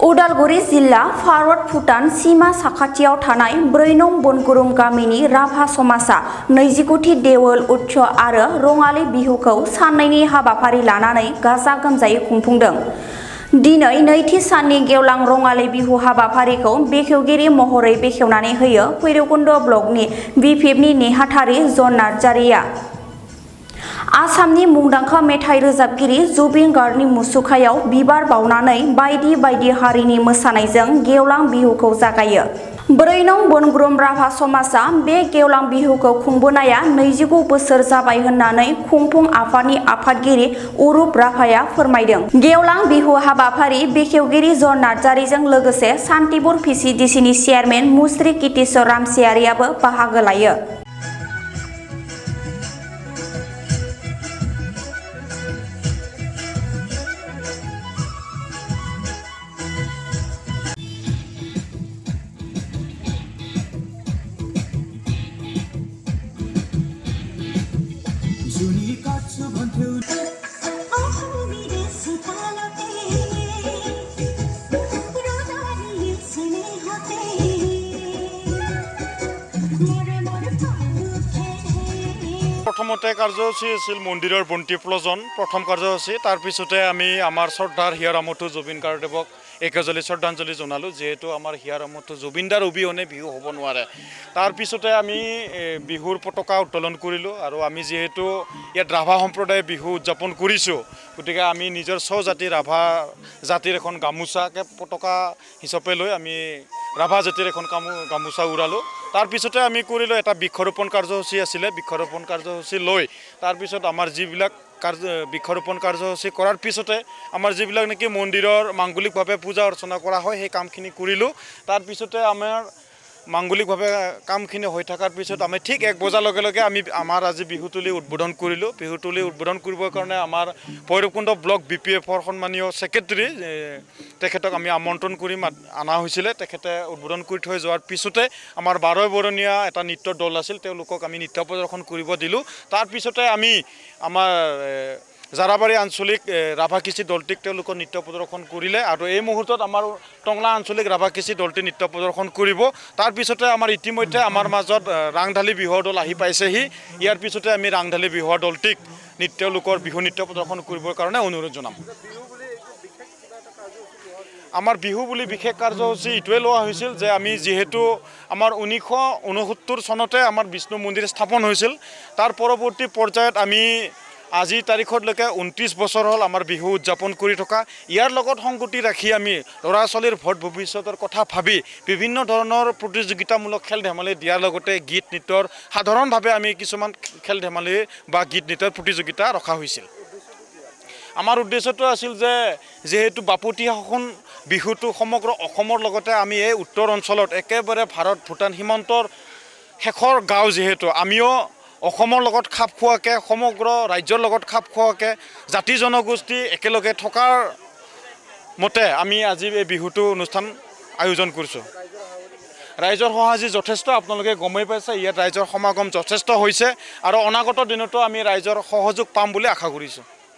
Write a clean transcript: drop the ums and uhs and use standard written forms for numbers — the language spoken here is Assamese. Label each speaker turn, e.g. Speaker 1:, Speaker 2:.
Speaker 1: उदालगुरि जिल्ला भारत भुटान सीमा साखाथियाव थानाय 4 नं बनगुरुं गामिनि राभा समाजा 29थि देवोल उत्सव आरो रङाली बिहुखौ साननैनि हाबाफारि लानानै गाजा गोमजायै खुंफुंदों। दिनै नैथि साननि गेवलां रङाली बिहु हाबाफारिखौ बेखेवगिरि महरै बेखेवनानै होयो भैरबकुन्द ब्लकनि बिपिएफनि नेहाथारि जन नार्जारिया। आसामनि मुंदांखा मेथाइ रोजाबगिरि जुबिन गार्गनि मुसुखायाव बिबार बावनानै बायदि बायदि हारिनि मोसानायजों गेवलां बिहुखौ जागायो। 4 नं बनगुरुं राभा समाजा बे गेवलां बिहुखौ खुंबोनाया 29 बोसोर जाबाय होननानै खुंफुं आफादनि आफादगिरि अरुप राभाया फोरमायदों। गेवलां बिहु हाबाफारि बेखेवगिरि जन नार्जारिजों लोगोसे सान्तिपुर भिसिडिसिनि चेयारमेन मुस्रि कितेश्वर रामसियारियाबो बाहागो लायो।
Speaker 2: প্ৰথমতে কাৰ্যসূচী আছিল মন্দিৰৰ বন্তি প্ৰজ্বলন প্ৰথম কাৰ্যসূচী। তাৰপিছতে আমি আমাৰ শ্ৰদ্ধাৰ হিয়াৰামঠু জুবিন গাৰ্গদেৱক একেজলি শ্ৰদ্ধাঞ্জলি জনালোঁ, যিহেতু আমাৰ হিয়াৰামঠু জুবিনদাৰ অবিহনে বিহু হ'ব নোৱাৰে। তাৰপিছতে আমি বিহুৰ পতাকা উত্তোলন কৰিলোঁ আৰু আমি যিহেতু ইয়াত ৰাভা সম্প্ৰদায়ে বিহু উদযাপন কৰিছোঁ, গতিকে আমি নিজৰ স্বজাতি ৰাভা জাতিৰ এখন গামোচাকে পতাকা হিচাপে লৈ আমি ৰাভা জাতিৰ এখন গামোচা উৰালোঁ। তাৰপিছতে আমি কৰিলোঁ এটা বৃক্ষৰোপণ কাৰ্যসূচী আছিলে। বৃক্ষৰোপণ কাৰ্যসূচী লৈ তাৰপিছত আমাৰ যিবিলাক বৃক্ষৰোপণ কাৰ্যসূচী কৰাৰ পিছতে আমাৰ যিবিলাক নেকি মন্দিৰৰ মাংগলিকভাৱে পূজা অৰ্চনা কৰা হয় সেই কামখিনি কৰিলোঁ। তাৰপিছতে আমাৰ মাংগলিকভাৱে কামখিনি হৈ থকাৰ পিছত আমি ঠিক 1 বজাৰ লগে লগে আমি আমাৰ আজি বিহুতলী উদ্বোধন কৰিলোঁ। বিহুতলী উদ্বোধন কৰিবৰ কাৰণে আমাৰ ভৈৰৱকুণ্ড ব্লক বিপিএফৰ সন্মানীয় ছেক্ৰেটাৰী তেখেতক আমি আমন্ত্ৰণ কৰি অনা হৈছিলে। তেখেতে উদ্বোধন কৰি থৈ যোৱাৰ পিছতে আমাৰ 12 বৰণীয়া এটা নৃত্য দল আছিল, তেওঁলোকক আমি নৃত্য প্ৰদৰ্শন কৰিব দিলোঁ। তাৰপিছতে আমি আমাৰ জাৰাবাৰী আঞ্চলিক ৰাভা কৃষি দলটিক তেওঁলোকৰ নৃত্য প্ৰদৰ্শন কৰিলে আৰু এই মুহূৰ্তত আমাৰ টংলা আঞ্চলিক ৰাভা কৃষি দলটি নৃত্য প্ৰদৰ্শন কৰিব। তাৰপিছতে আমাৰ ইতিমধ্যে আমাৰ মাজত ৰাংঢালী বিহুৰ দল আহি পাইছেহি। ইয়াৰ পিছতে আমি ৰাংঢালী বিহুৰ দলটিক তেওঁলোকৰ বিহু নৃত্য প্ৰদৰ্শন কৰিবৰ কাৰণে অনুৰোধ জনাম। আমাৰ বিহু বুলি বিশেষ কাৰ্যসূচী এইটোৱে লোৱা হৈছিল যে আমি যিহেতু আমাৰ 1969 চনতে আমাৰ বিষ্ণু মন্দিৰ স্থাপন হৈছিল, তাৰ পৰৱৰ্তী পৰ্যায়ত আমি আজিৰ তাৰিখলৈকে 29 বছৰ হ'ল আমাৰ বিহু উদযাপন কৰি থকা। ইয়াৰ লগত সংগতি ৰাখি আমি ল'ৰা ছোৱালীৰ ভৱিষ্যতৰ কথা ভাবি বিভিন্ন ধৰণৰ প্ৰতিযোগিতামূলক খেল ধেমালি দিয়াৰ লগতে গীত নৃত্যৰ সাধাৰণভাৱে আমি কিছুমান খেল ধেমালি বা গীত নৃত্যৰ প্ৰতিযোগিতা ৰখা হৈছিল। আমাৰ উদ্দেশ্যটো আছিল যে যিহেতু বাপতি সাহোন বিহুটো সমগ্ৰ অসমৰ লগতে আমি এই উত্তৰ অঞ্চলত একেবাৰে ভাৰত ভূটান সীমান্তৰ শেষৰ গাঁও, যিহেতু আমিও অসমৰ লগত খাপ খোৱাকৈ সমগ্ৰ ৰাজ্যৰ লগত খাপ খোৱাকৈ জাতি জনগোষ্ঠী একেলগে থকাৰ মতে আমি আজি এই বিহুটো অনুষ্ঠান আয়োজন কৰিছোঁ। ৰাইজৰ সঁহাৰি যথেষ্ট, আপোনালোকে গমেই পাইছে, ইয়াত ৰাইজৰ সমাগম যথেষ্ট হৈছে আৰু অনাগত দিনতো আমি ৰাইজৰ সহযোগ পাম বুলি আশা কৰিছোঁ।